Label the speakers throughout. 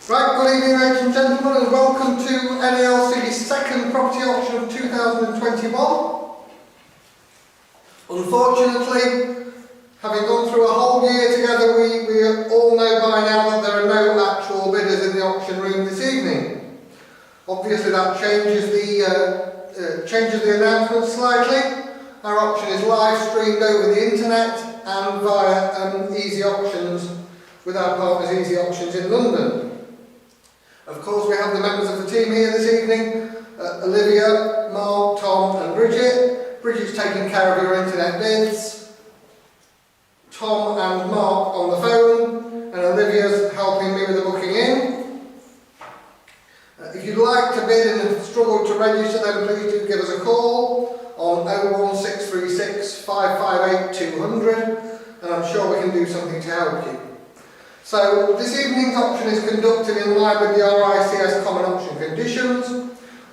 Speaker 1: Right, good evening ladies and gentlemen, and welcome to NALC's second property auction of 2021. Unfortunately, having gone through a whole year together, we all know by now that there are no actual bidders in the auction room this evening. Obviously that changes the announcement slightly. Our auction is live streamed over the internet and via Easy Auctions with our partners Easy Auctions in London. Of course, we have the members of the team here this evening, Olivia, Mark, Tom and Bridget. Bridget's taking care of your internet bids, Tom and Mark on the phone, and Olivia's helping me with the booking in. If you'd like to bid and have struggled to register, then please do give us a call on 01636 558 200, and I'm sure we can do something to help you. So this evening's auction is conducted in line with the RICS Common Auction Conditions,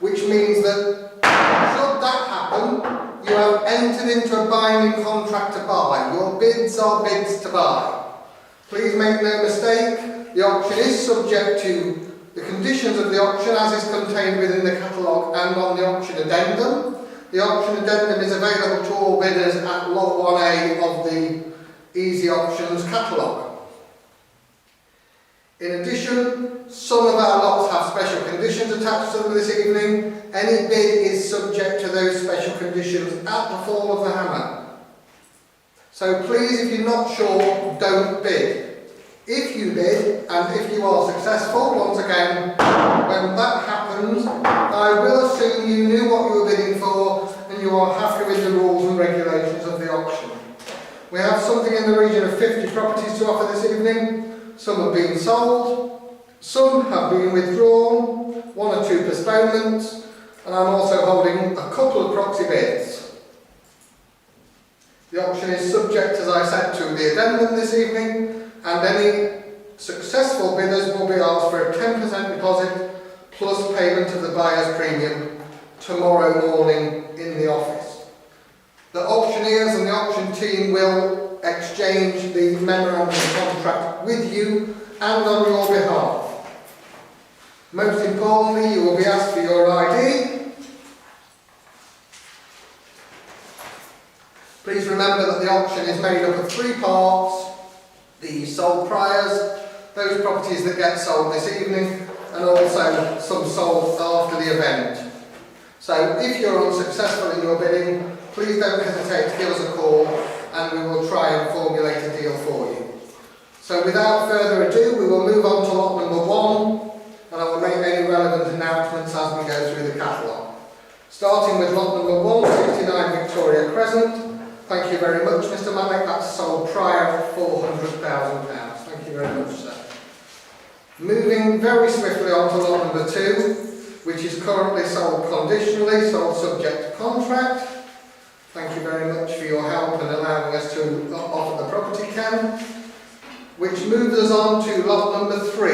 Speaker 1: which means that should that happen, you have entered into a binding contract to buy. Your bids are bids to buy. Please make no mistake, the auction is subject to the conditions of the auction as is contained within the catalogue and on the auction addendum. The auction addendum is available to all bidders at Lot 1A of the Easy Auctions catalogue. In addition, some of our lots have special conditions attached to them this evening. Any bid is subject to those special conditions at the fall of the hammer. So please, if you're not sure, don't bid. If you bid, and if you are successful, once again, when that happens, I will assume you knew what you were bidding for and you are happy with the rules and regulations of the auction. We have something in the region of 50 properties to offer this evening. Some have been sold, some have been withdrawn, 1 or 2 postponements, and I'm also holding a couple of proxy bids. The auction is subject, as I said, to the addendum this evening, and any successful bidders will be asked for a 10% deposit plus payment of the buyer's premium tomorrow morning in the office. The auctioneers and the auction team will exchange the memorandum of contract with you and on your behalf. Most importantly, you will be asked for your ID. Please remember that the auction is made up of 3 parts: the sold priors, those properties that get sold this evening, and also some sold after the event. So if you're unsuccessful in your bidding, please don't hesitate to give us a call and we will try and formulate a deal for you. So without further ado, we will move on to lot number 1, and I will make any relevant announcements as we go through the catalogue. Starting with lot number 1, 69 Victoria Crescent. Thank you very much, Mr. Malik. That's sold prior at £400,000. Thank you very much, sir. Moving very swiftly on to lot number 2, which is currently sold conditionally, sold subject to contract. Thank you very much for your help in allowing us to offer the property, Ken. Which moves us on to lot number 3.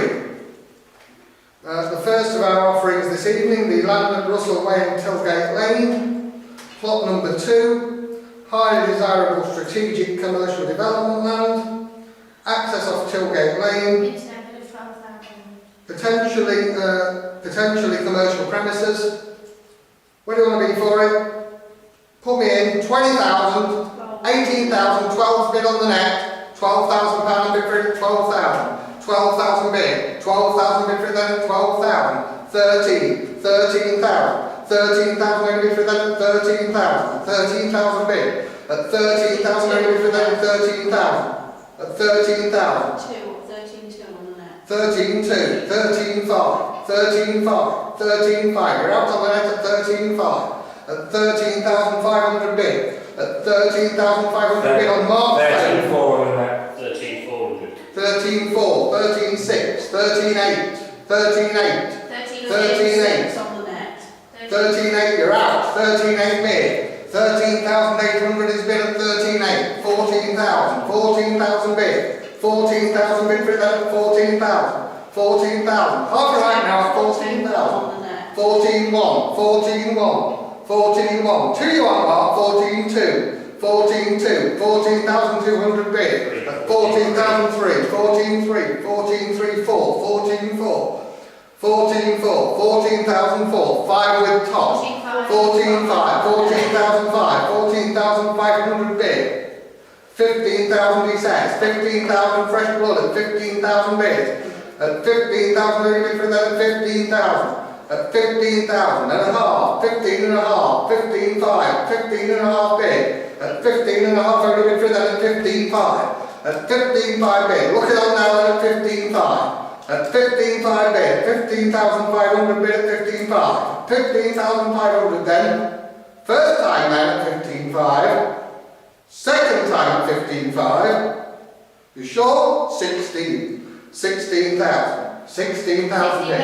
Speaker 1: The first of our offerings this evening, the land at Russell Way and Tilgate Lane. Plot number 2, highly desirable strategic commercial development land. Access off Tilgate Lane. Potentially commercial premises. What do you want to be for it? Put me in 20,000, 18,000, 12 bid on the net, £12,000 bid for it, 12,000, 12,000 bid, 12,000 bid for it then, 12,000, 13,000, 13,000 only bid for it then, 13,000, 13,000 bid, at 13,000 only bid for it then, 13,000, at 13,000. 13,2, 13,5, 13,5, 13,5, you're out on the net at 13,5. At 13,500 bid. At 13,500 bid on Mark.
Speaker 2: 13,400 on that.
Speaker 3: 13,400.
Speaker 1: 13,4, 13,6, 13,8, 13,8, 13,8
Speaker 4: on the net.
Speaker 1: 13,8, you're out. 13,8 bid. 13,800 is bid at 13,8. 14,000, 14,000 bid. 14,000 bid for it then at 14,000. 14,000. Half your right now at 14,000. 14,1, 14,1. 14,1, 2 you want Mark, 14,2, 14,200, 14,200 bid at 14,003, 14,300, 14,300, 14,400, 14,400, 14,400, 5 with top, 14,500, 14,500, 14,500 bid. 15,000 he says, 15,000 fresh blood at 15,000 bid. At 15,000 only bid for that at 15,000. At 15,000 and a half, 15 and a half, 15,500, 15 and a half bid. At 15 and a half only bid for that at 15,500. At 15,500 bid. Look at that now at 15,500. At 15,500 bid, 15,500 bid at 15,500. 15,500 then. First time then at 15,500. Second time at 15,500. You sure? 16,000. 16,000 bid.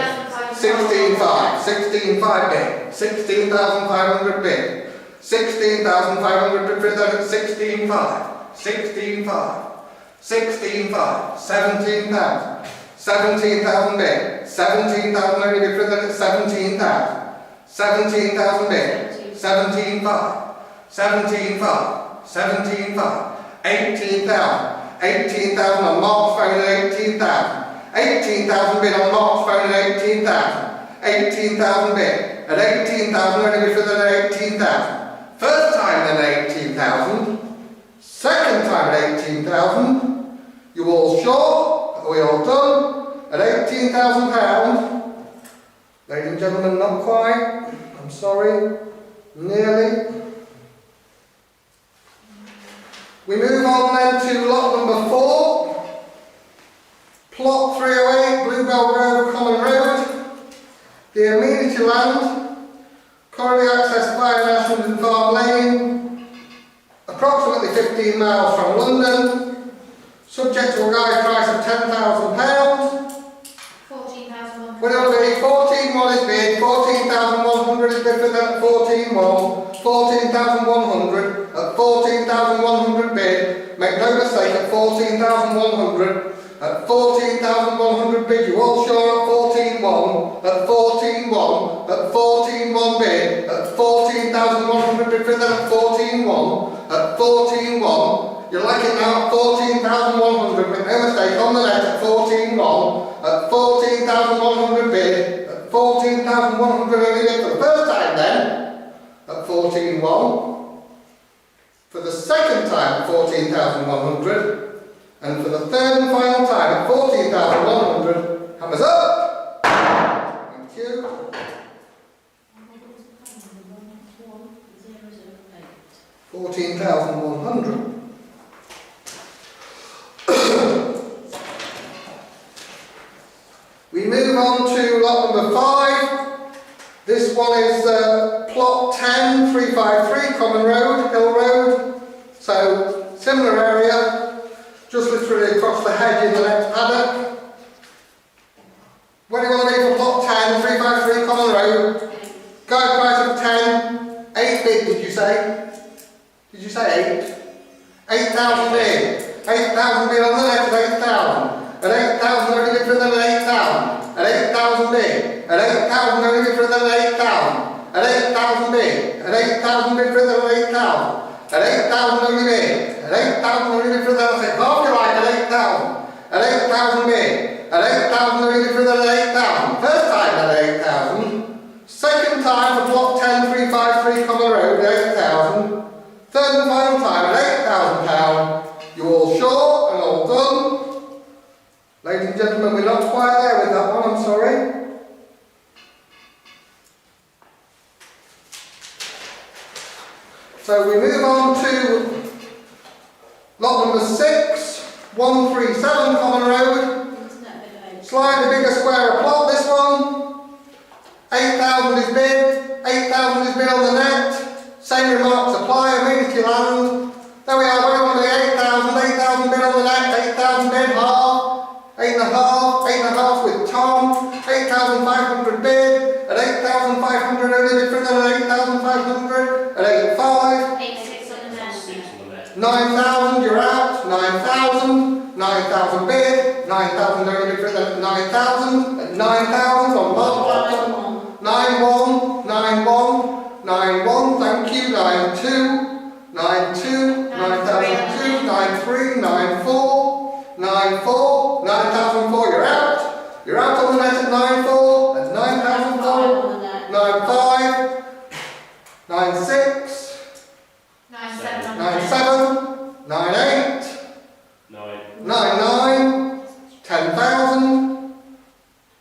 Speaker 1: 16,500. 16,500 bid. 16,500 bid. 16,500 bid for that at 16,500. 16,500. 16,500. 17,000. 17,000 bid. 17,000 only bid for that at 17,000. 17,000 bid. 17,500. 17,500. 17,500. 18,000. 18,000 on Mark's phone at 18,000. 18,000 bid on Mark's phone at 18,000. 18,000 bid. At 18,000 only bid for that at 18,000. First time then 18,000. Second time at 18,000. You all sure? Are we all done? At £18,000. Ladies and gentlemen, not quite. I'm sorry. Nearly. We move on then to lot number 4. Plot 308, Bluebell Grove, Common Road. The amenity land, currently accessed via Ashland Farm Lane, approximately 15 miles from London, subject to a guide price of £10,000.
Speaker 2: 14,100.
Speaker 1: Will it be 14,100 is bid, 14,100 is bid for them at 14,100, 14,100 at 14,100 bid. Make no mistake, at 14,100. At 14,100 bid, you all sure at 14,100, at 14,100, at 14,100 bid, at 14,100 bid for them at 14,100, at 14,100, you like it now at 14,100, make no mistake, on the net at 14,100, at 14,100 bid, at 14,100 only bid for the first time then, at 14,100, for the second time at 14,100, and for the third and final time at 14,100, hammers up! Thank you. 14,100. We move on to lot number 5. This one is plot 10, 353, Common Road, Hill Road. So, similar area. Just literally across the hedge in the next paddock. Where do you want to be for plot 10, 353 Common Road? Guide price of 10. 8 bid, did you say? Did you say 8? 8,000 bid. 8,000 bid on the net at 8,000. At 8,000 only bid for them at 8,000. At 8,000 bid. At 8,000 only bid for them at 8,000. At 8,000 bid. At 8,000 bid for them at 8,000. At 8,000 only bid. At 8,000 only bid for them, I say half you like at 8,000. At 8,000 bid. At 8,000 only bid for them at 8,000. First time at 8,000. Second time for plot 10, 353 Common Road at 8,000. Third and final time at £8,000. You all sure and all done? Ladies and gentlemen, we're not quite there with that one, I'm sorry. So we move on to lot number 6, 137 Common Road. Slightly bigger square of plot, this one. 8,000 is bid, 8,000 is bid on the net. Same remarks apply, amenity land. There we are, where do you want to be? 8,000, 8,000 bid on the net, 8,000 bid, half, 8.5, 8.5 with Tom, 8,500 bid. At 8,500 only bid for them at 8,500. At 8,500. 9,000, you're out. 9,000. 9,000 bid. 9,000 only bid for them at 9,000. At 9,000 on Mark. 9,1. 9,1. 9,1. Thank you. 9,2. 9,2. 9,400, 9,400, you're out. You're out on the net at 9,400, that's 9,400, 9,500, 9,600,
Speaker 2: 9,700.
Speaker 1: 9,700, 9,800, 9,900, 10,000,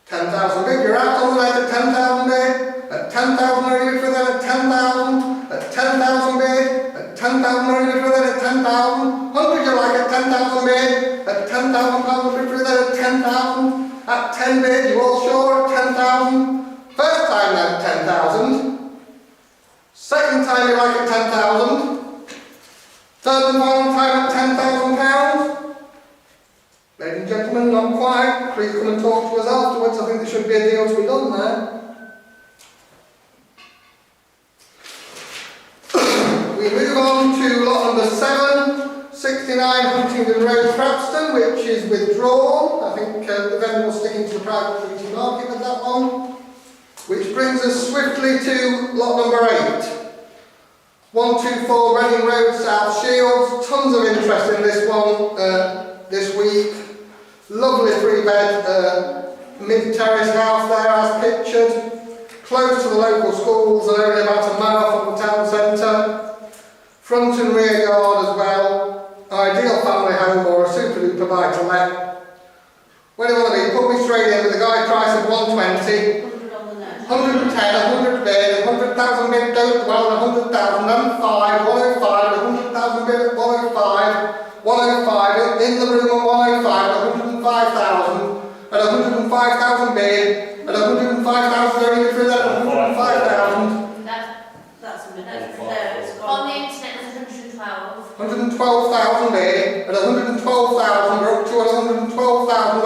Speaker 1: 10,000 bid, you're out on the net at 10,000 bid, at 10,000 only bid for that at 10,000, at 10,000 bid, at 10,000 only bid for that at 10,000, 100 you like at 10,000 bid, at 10,000 pounds bid for that at 10,000, at 10 bid, you all sure at 10,000, first time at 10,000, second time you like at 10,000, third and final time at £10,000. Ladies and gentlemen, not quite. Please come and talk to us afterwards. I think there should be a deal to be done there. We move on to lot number 7, 69 Huntingdon Road, Crapston, which is withdrawn. I think the vendor was sticking to the private treaty market with that one. Which brings us swiftly to lot number 8. 124 Reading Road, South Shields. Tons of interest in this one this week. Lovely 3-bed mid-terrace house there as pictured. Close to the local schools and only about a mile from the town centre. Front and rear yard as well. Ideal family home or a super duper buy to let. Where do you want to be? Put me straight in with a guide price of 120. 110, 100 bid, 100,000 bid, don't dwell, 100,000, and 5, 105, 100,000 bid at 105, 105, in the room at 105, 105,000, at 105,000 bid, at 105,000 only for that, 105,000.
Speaker 2: That's on the internet was 112.
Speaker 1: 112,000 bid, at 112,000, we're up to 112,000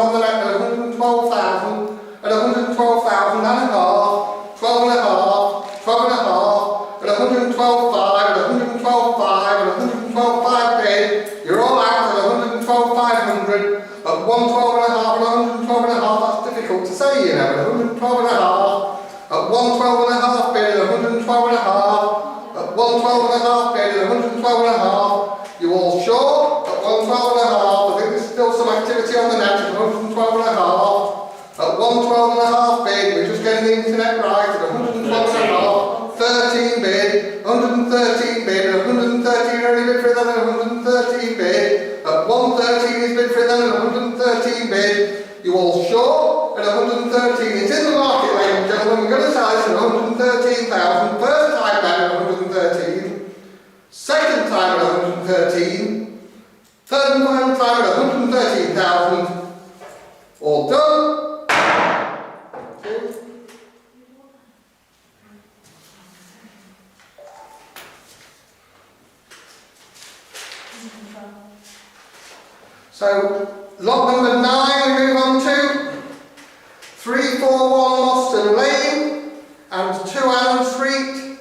Speaker 1: on the net, at 112,000, at 112,000 and a half, 12 and a half, 12 and a half, at 112,500, at 112,500, at 112,500 bid, you're all out at 112,500, at 112 and a half, at 112 and a half, that's difficult to say, you know, at 112 and a half, at 112 and a half bid, at 112 and a half, at 112 and a half bid, at 112 and a half, you all sure? At 112 and a half, I think there's still some activity on the net at 112 and a half. At 112 and a half bid, we're just getting the internet right, at 112 and a half, 13 bid, 113 bid, at 113 only bid for that, at 113 bid, at 113 is bid for that, at 113 bid, you all sure? At 113, it's in the market, ladies and gentlemen, we're going to sell it at 113,000, first time bet at 113, second time at 113, third and final time at 113,000, all done. So, lot number 9 we move on to 341 Moston Lane and 2 Allen Street,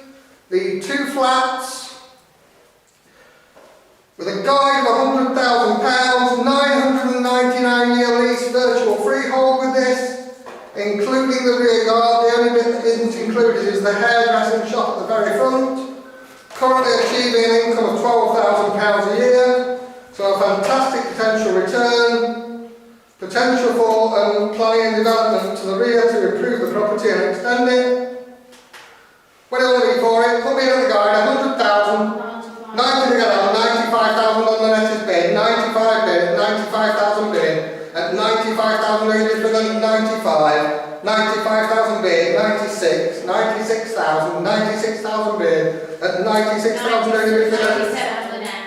Speaker 1: the 2 flats with a guide of £100,000, 999-year lease, virtual freehold with this, including the rear yard. The only bit that isn't included is the hairdressing shop at the very front. Currently achieving an income of £12,000 a year. So a fantastic potential return, potential for planning and development to the rear to improve the property and extend it. What do you want to be for it? Put me in at the guide, 100,000, 90 together, 95,000 on the net is bid, 95 bid, 95,000 bid, at 95,000 only bid for the 95, 95,000 bid, 96, 96,000, 96,000 bid, at 96,000 only bid for the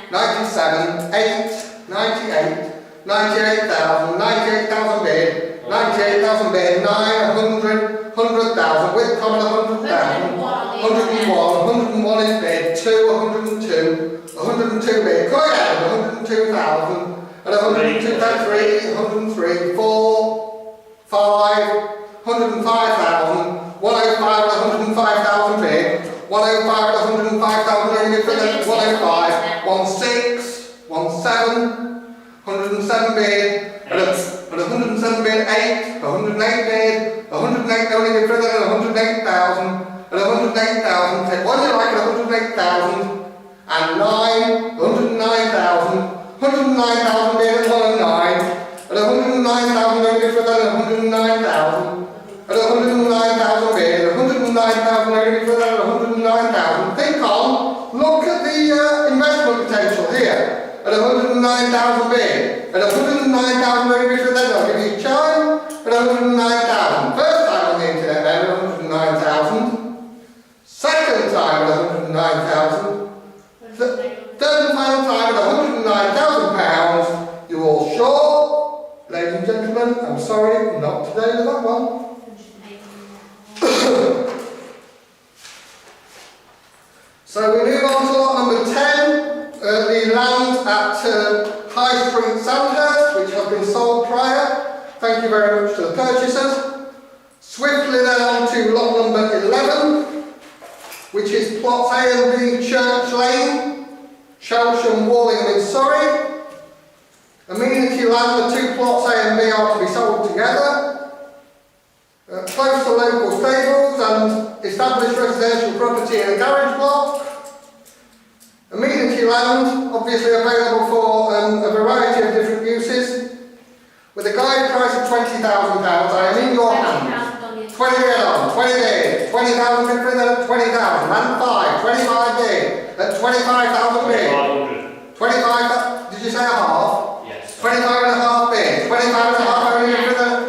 Speaker 1: 97, 8, 98, 98,000, 98,000 bid, 98,000 bid, 900, 100,000, with common 100,000, 101, 101 is bid, 2, 102, 102 bid, go ahead, 102,000, and 102, 3, 103, 4, 5, 105,000, 105 and 105,000 bid, 105 and 105,000 only bid for the 105, 16, 17, 107 bid, and 107 bid, 8, 108 bid, 108 only bid for the 108,000, and 108,000, take one you like at 108,000, and 9, 109,000, 109,000 bid at 109, At 109,000, only bid for that at 109,000. At 109,000 bid, at 109,000, only bid for that at 109,000. Think on, look at the investment potential here. At 109,000 bid, at 109,000, only bid for that, I'll give you a chime. At 109,000. First time on the internet then, at 109,000. Second time at 109,000. Third and final time at £109,000. You all sure? Ladies and gentlemen, I'm sorry, not today with that one. So we move on to lot number 10, the land at High Street, Sandhurst, which has been sold prior. Thank you very much to the purchasers. Swiftly then on to lot number 11, which is plots A and B, Church Lane, Chelsham, Wallingham in Surrey. Amenity land, the two plots A and B are to be sold together. Close to local stables and established residential property in a garage block. Amenity land, obviously available for a variety of different uses. With a guide price of £20,000, I am in your hands. 20 bid on, 20 bid, 20,000 bid for them at 20,000, and 25 bid at 25,000 bid. 25, did you say a half?
Speaker 3: Yes.
Speaker 1: 25 and a half bid, 25 and a half only bid for them.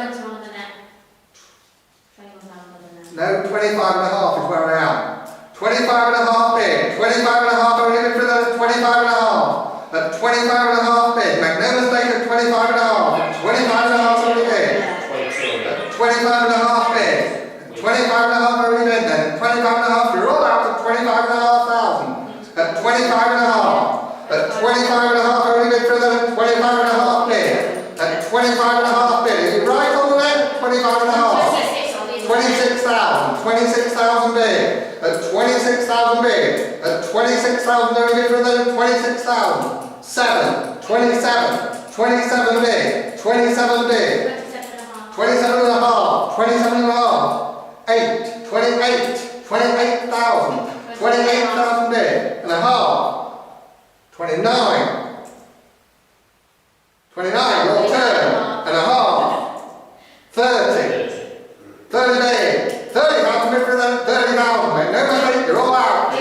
Speaker 1: No, 25 and a half is where I am. 25 and a half bid, 25 and a half only bid for them at 25 and a half. At 25 and a half bid, make no mistake at 25 and a half. At 25 and a half only bid. At 25 and a half bid. 25 and a half only bid then. 25 and a half, you're all out at 25 and a half thousand. At 25 and a half. At 25 and a half only bid for them at 25 and a half bid. At 25 and a half bid. Is it right on the net? 25 and a half. 26,000. 26,000 bid. At 26,000 bid. At 26,000 only bid for them at 26,000. 7. 27. 27 bid. 27 bid. 27 and a half. 27 and a half. 8. 28. 28,000. 28,000 bid. And a half. 29. 29, your turn. And a half. 30. 30 bid. 30,000 bid for them. 30,000. Make no mistake, you're all out.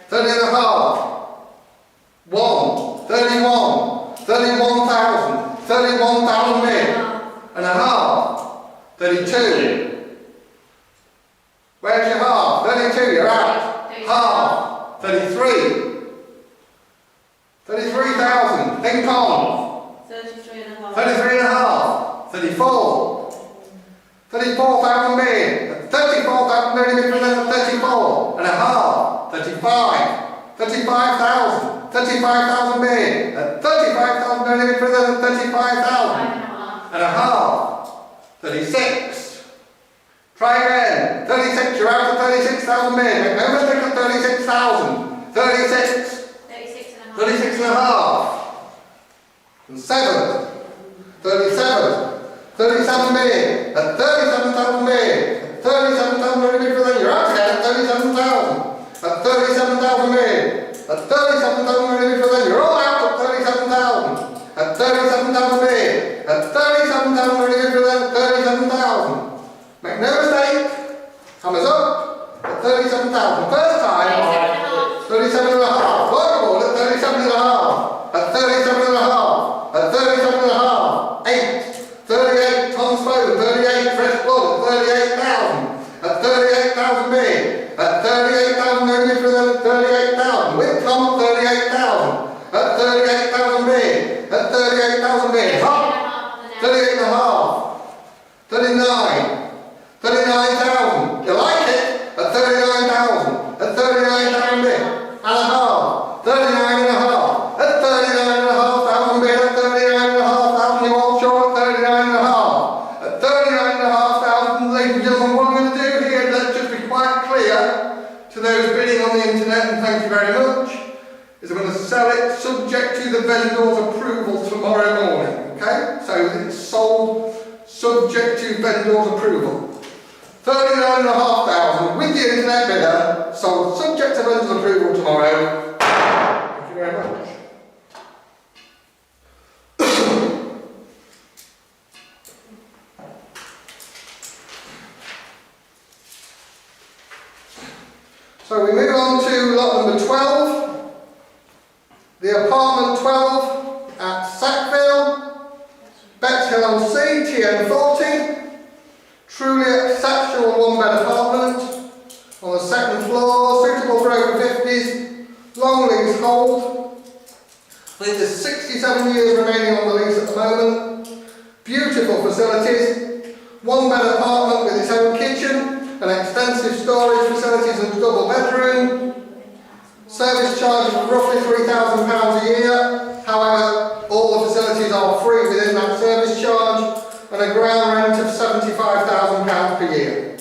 Speaker 2: 30 and a
Speaker 1: half. 1. 31. 31,000. 31,000 bid. And a half. 32. Where's your half? 32, you're out. Half. 33. 33,000. Think on.
Speaker 2: 33 and a half.
Speaker 1: 33 and a half. 34. 34,000 bid. 34,000 only bid for them at 34 and a half. 35. 35,000. 35,000 bid. At 35,000 only bid for them at 35,000 and a half. 36. Try again. 36. You're out at 36,000 bid. Make no mistake at 36,000. 36. 36 and a half. And 7. 37. 37 bid. At 37,000 bid. At 37,000 only bid for them. You're out again at 37,000. At 37,000 bid. At 37,000 only bid for them. You're all out at 37,000. At 37,000 bid. At 37,000 only bid for them. At 37,000. Make no mistake. Hammers up. At 37,000. First time. 37 and a half. Workable at 37 and a half. At 37 and a half. At 37 and a half. 8. 38 Tom Spoon. 38 Fresh Blood. At 38,000. At 38,000 bid. At 38,000 only for them. At 38,000. With Tom 38,000. At 38,000 bid. At 38,000 bid. Hop. 38 and a half. 39. 39,000. You like it? At 39,000. At 39,000 bid. And a half. 39 and a half. At 39 and a half thousand bid. At 39 and a half thousand. You all sure at 39 and a half. At 39 and a half thousand, ladies and gentlemen, what I'm going to do here, let's just be quite clear to those bidding on the internet, and thank you very much, is I'm going to sell it subject to the vendor's approval tomorrow morning. Okay? So it's sold subject to vendor's approval. 39,500 with the internet bidder, sold subject to vendor's approval tomorrow. Thank you very much. So we move on to lot number 12, the apartment 12 at Sackville, Bexhill on Sea, TN40, truly exceptional one-bed apartment on the second floor, suitable for over 50s, long leasehold. I think there's 67 years remaining on the lease at the moment. Beautiful facilities, one-bed apartment with its own kitchen, and extensive storage facilities and double bedroom. Service charge of roughly £3,000 a year. However, all the facilities are free within that service charge, and a ground rent of £75,000 per year.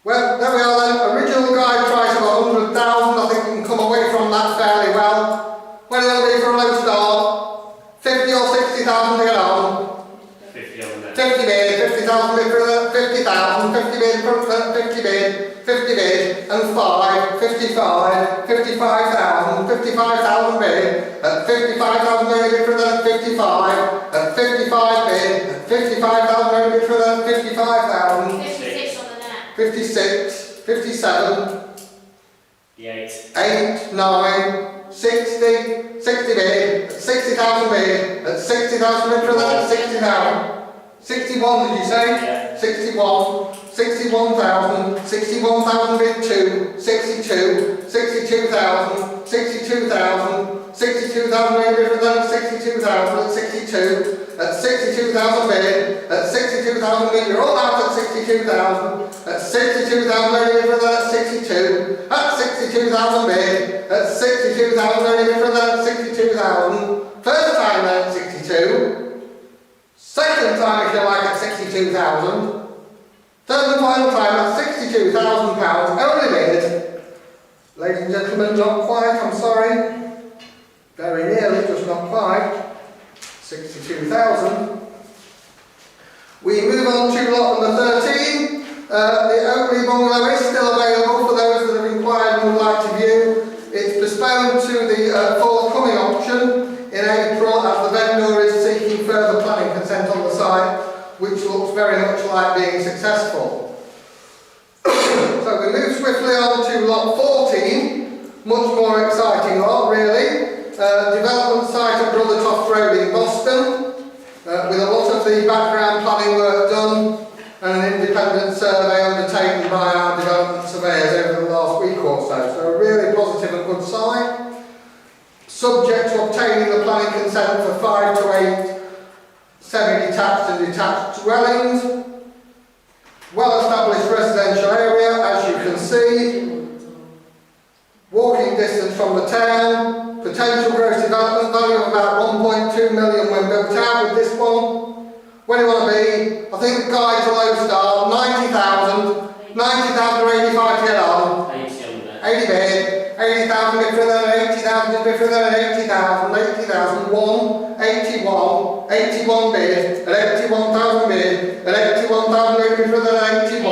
Speaker 1: Well, there we are then. Original guide price of £100,000. I think we can come away from that fairly well. What are you going to be for a low start? 50 or 60,000 to get on. 50 bid, 50,000 bid for 50,000, 50 bid for 50 bid, 50 bid, and 5, 55, 55,000, 55,000 bid, at 55,000 only bid for that 55, at 55 bid, at 55,000 only bid for that 55,000,
Speaker 2: 56 on the net.
Speaker 1: 56, 57, 8, 9, 60, 60 bid, at 60,000 bid, at 60,000 bid for that 60,000. 61 did you say?
Speaker 3: Yeah.
Speaker 1: 61, 61,000, 61,000 bid 2, 62, 62,000, 62,000, 62,000 bid for them, 62,000 at 62, at 62,000 bid, at 62,000 bid, you're all out at 62,000, at 62,000 bid for that, 62, at 62,000 bid, at 62,000 bid for that, 62,000, first time at 62, second time if you like at 62,000, third and final time at £62,000, only bid. Ladies and gentlemen, not quite, I'm sorry. Very nearly, just not quite. 62,000. We move on to lot number 13. The Oakley bungalow is still available for those that have inquired and would like to view. It's postponed to the forthcoming auction in April, as the vendor is seeking further planning consent on the site, which looks very much like being successful. So we move swiftly on to lot 14, much more exciting lot really. Development site at Brothertoft Road in Boston, with a lot of the background planning work done and an independent survey undertaken by our development surveyors over the last week or so. So a really positive and good site. Subject to obtaining the planning consent for 5 to 8 semi-detached and detached dwellings. Well-established residential area, as you can see. Walking distance from the town. Potential gross development value of about 1.2 million when built out with this one. Where do you want to be? I think the guide to low start, 90,000. 90,000 or 85 to get on. 80 bid. 80,000 bid for that, 80,000 bid for that, 80,000, 80,000, 1, 81, 81 bid, at 81,000 bid, at 81,000 bid for that, 81,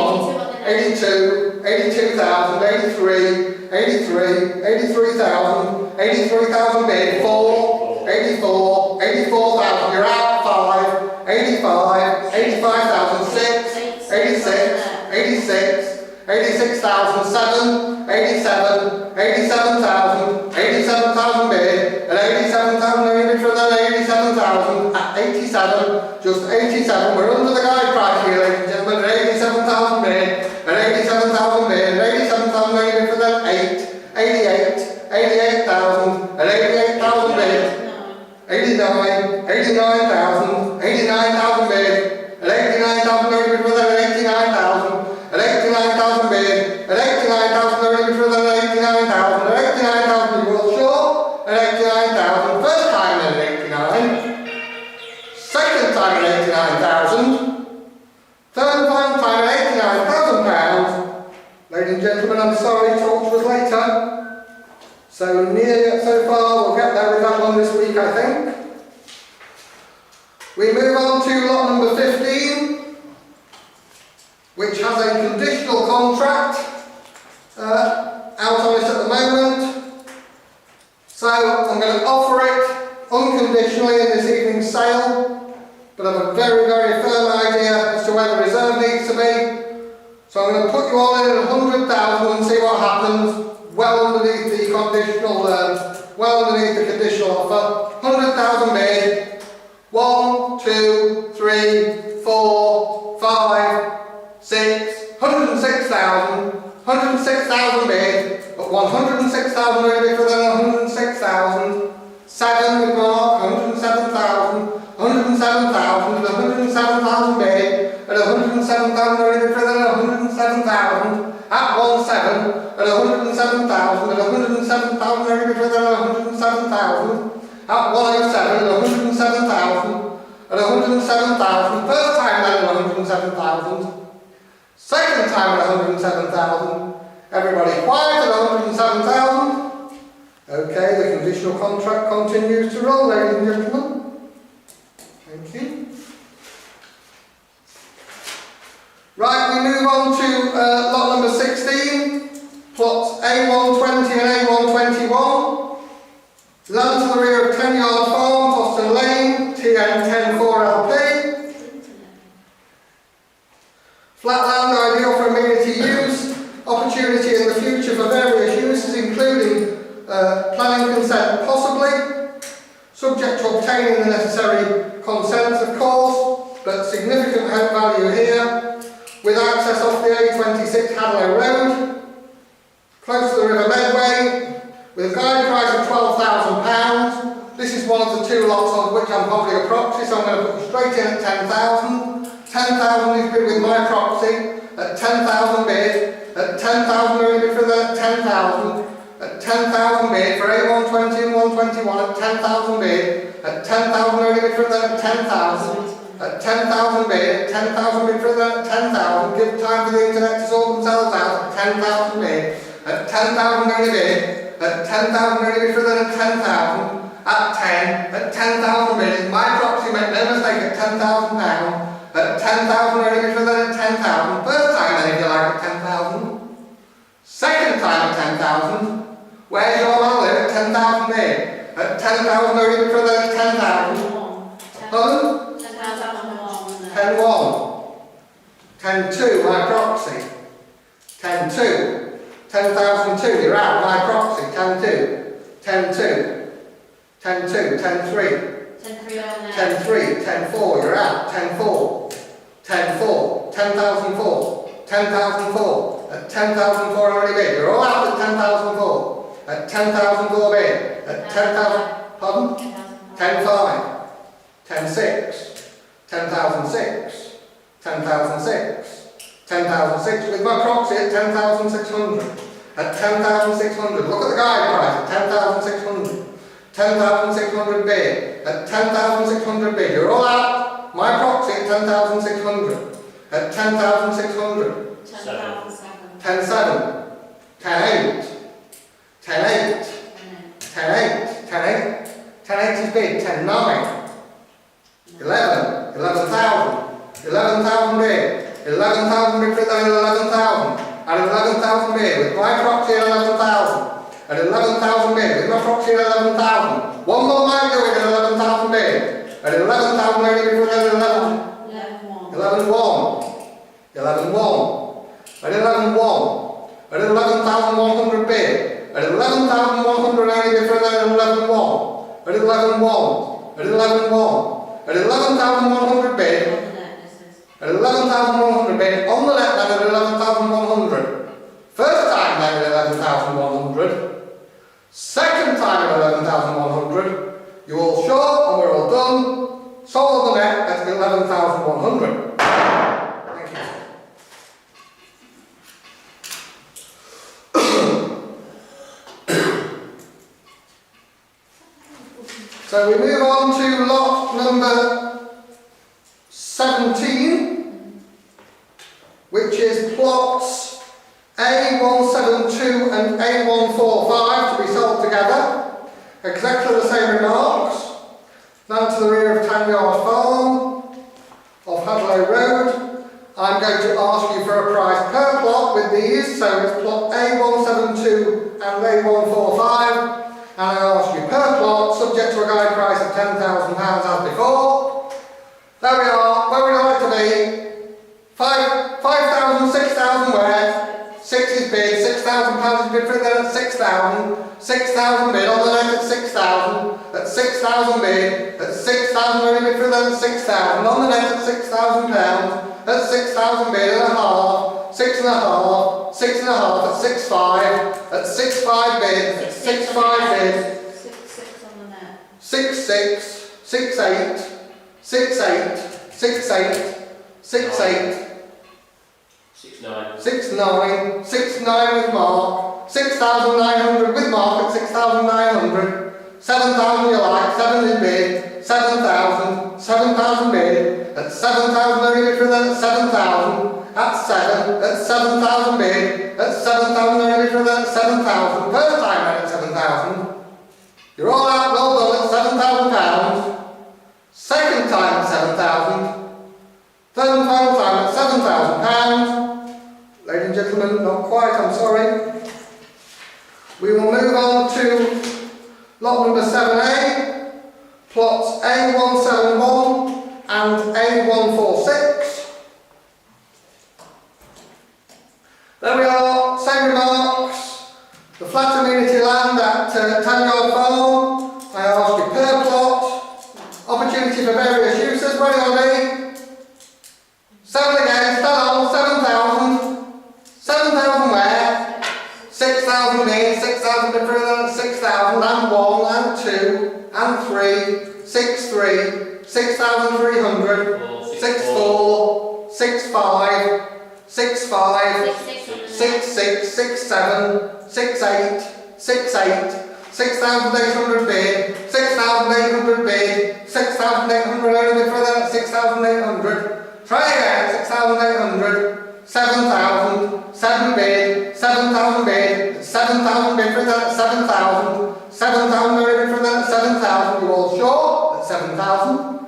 Speaker 1: 82, 82,000, 83, 83, 83,000, 83,000 bid, 4, 84, 84,000, you're out, 5, 85, 85,000, 6, 86, 86, 86,007, 87, 87,000, 87,000 bid, and 87,000 only bid for that 87,000 at 87, just 87. We're under the guide price here, ladies and gentlemen, at 87,000 bid, and 87,000 bid, and 87,000 only bid for that 8, 88, 88,000, and 88,000 bid, 89, 89,000, 89,000 bid, and 89,000 only bid for that 89,000. At 89,000 bid, at 89,000 only for that 89,000, at 89,000 you will sure, at 89,000, first time at 89, second time at 89,000, third and final time at £89,000. Ladies and gentlemen, I'm sorry, talk to us later. So near yet so far, we'll get there with that one this week I think. We move on to lot number 15. Which has a conditional contract out on it at the moment. So I'm going to offer it unconditionally in this evening's sale, but I have a very, very firm idea as to where the reserve needs to be. So I'm going to put you all in at 100,000 and see what happens. Well underneath the conditional, offer. 100,000 bid. 1, 2, 3, 4, 5, 6, 106,000. 106,000 bid. But 106,000 really for then 106,000. 7 with Mark. 107,000. 107,000 and 107,000 bid. At 107,000 really for then 107,000. At 17 at 107,000 at 107,000 really for then 107,000. At 107 at 107,000 at 107,000. First time then at 107,000. Second time at 107,000. Everybody quiet at 107,000. Okay, the conditional contract continues to roll, ladies and gentlemen. Thank you. Right, we move on to lot number 16, plots A120 and A121. Land to the rear of 10 Yard Farm, Boston Lane, TN104LP. Flat land ideal for amenity use, opportunity in the future for various uses including planning consent possibly, subject to obtaining the necessary consents of course, but significant home value here, with access off the A26 Hadlow Road, close to the River Medway, with a guide price of £12,000. This is one of the two lots on which I'm holding a proxy, so I'm going to put you straight in at 10,000. 10,000 is bid with my proxy, at 10,000 bid, at 10,000 only bid for the 10,000, at 10,000 bid for A120 and 121, at 10,000 bid, at 10,000 only bid for the 10,000, at 10,000 bid, 10,000 bid for the 10,000, give time for the internet to sort themselves out, at 10,000 bid, at 10,000 only bid, at 10,000 only bid for the 10,000, at 10, at 10,000 bid, my proxy, make no mistake, at £10,000, at 10,000 only bid for the 10,000, first time then if you like at 10,000, second time at 10,000, where's your man live at 10,000 bid, at 10,000 only bid for the 10,000, pardon? 10-1, 10-2, my proxy, 10-2, 10,002, you're out, my proxy, 10-2, 10-2, 10-2, 10-3, 10-3, 10-4, you're out, 10-4, 10-4, 10,004, 10,004, at 10,004 already bid, you're all out at 10,004, at 10,004 bid, at 10,000, pardon? 10-5, 10-6, 10,006, 10,006, 10,006 with my proxy at 10,600, at 10,600, look at the guide price at 10,600, 10,600 bid, at 10,600 bid, you're all out, my proxy at 10,600, at 10,600, 10,7, 10,8, 10,8, 10,8, 10,8, 10,8 is bid, 10,9, 11, 11,000, 11,000 bid, 11,000 bid for that 11,000, at 11,000 bid with my proxy at 11,000, at 11,000 bid with my proxy at 11,000, one more might do it at 11,000 bid, at 11,000 only bid for that 11,1, 11,1, at 11,1, at 11,100 bid, at 11,100 only bid for that 11,1, at 11,1, at 11,1. At 11,100 bid, at 11,100 bid, on the net then at 11,100. First time then at 11,100. Second time at 11,100. You're all short and we're all done. Sold on the net at 11,100. Thank you. So we move on to lot number 17, which is plots A172 and A145 to be sold together. Exactly the same remarks. Land to the rear of 10 Yard Farm, off Hadlow Road. I'm going to ask you for a price per plot with these, so it's plot A172 and A145. And I ask you per plot, subject to a guide price of £10,000 as before. There we are, where would you like to be? 5,000, 6,000, bid for then at 6,000. 6,000 bid on the net at 6,000. At 6,000 bid. At 6,000 only bid for then at 6,000. On the net at £6,000. At 6,000 bid and a half. 6.5. 6.5 at 6.5. At 6.5 bid. At 6.5 bid.
Speaker 2: 6 on the net.
Speaker 1: 6.6. 6.8. 6.8. 6.8. 6.8.
Speaker 3: 6.9.
Speaker 1: 6.9. 6.9 with Mark. 6,900 with Mark at 6,900. 7,000 you like. 7 in bid. 7,000. 7,000 bid. At 7,000 only bid for that at 7,000. At 7. At 7,000 bid. At 7,000 only bid for that at 7,000. First time then at 7,000. You're all out well done at £7,000. Second time at 7,000. Third and final time at £7,000. Ladies and gentlemen, not quite, I'm sorry. We will move on to lot number 7A, plots A171 and A146. There we are, same remarks. The flat amenity land at Tanyard Farm. I ask you per plot. Opportunity for various uses. Where do I be? 7 again, stand on, 7,000. 7,000 where? 6,000 in, 6,000 bid further than 6,000, and 1, and 2, and 3, 6, 3, 6,300, 6, 4, 6, 5, 6, 5, 6, 6, 6, 7, 6, 8, 6, 8, 6,800 bid, 6,800 bid, 6,800 only bid further than 6,800. Try again, 6,800, 7,000, 7 bid, 7,000 bid, 7,000 bid for that, 7,000, 7,000 only bid for that, 7,000, you all sure? At 7,000.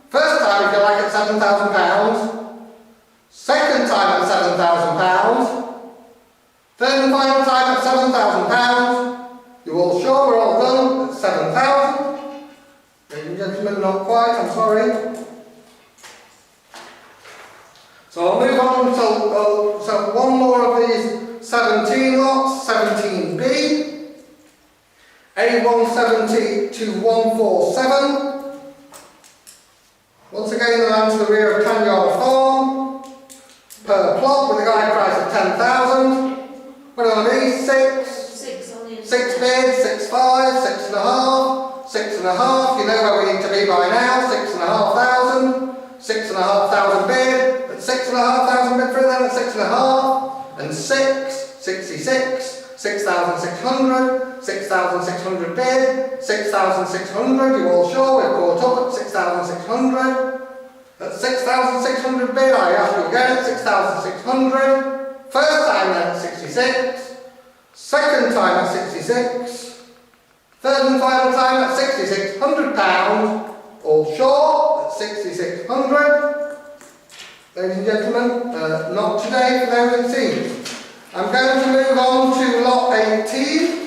Speaker 1: First time if you like at £7,000. Second time at £7,000. Third and final time at £7,000. You all sure we're all done at 7,000? Ladies and gentlemen, not quite, I'm sorry. So I'll move on to so one more of these 17 lots, 17B, A170 to 147. Once again, the land to the rear of Tanyard Farm, per plot with a guide price of 10,000. What do I need? 6.
Speaker 2: 6 on the inside.
Speaker 1: 6 bids, 6.5, 6.5, 6.5. You know where we need to be by now. 6,500, 6,500 bid. 6,500 bid for then at 6.5, and 6, 66, 6,600, 6,600 bid, 6,600, you all sure we're caught up at 6,600, at 6,600 bid I ask you again at 6,600, first time then at 66, second time at 66, third and final time at £6,600, all sure at 6,600. Ladies and gentlemen, not today for those it seems. I'm going to move on to lot 18.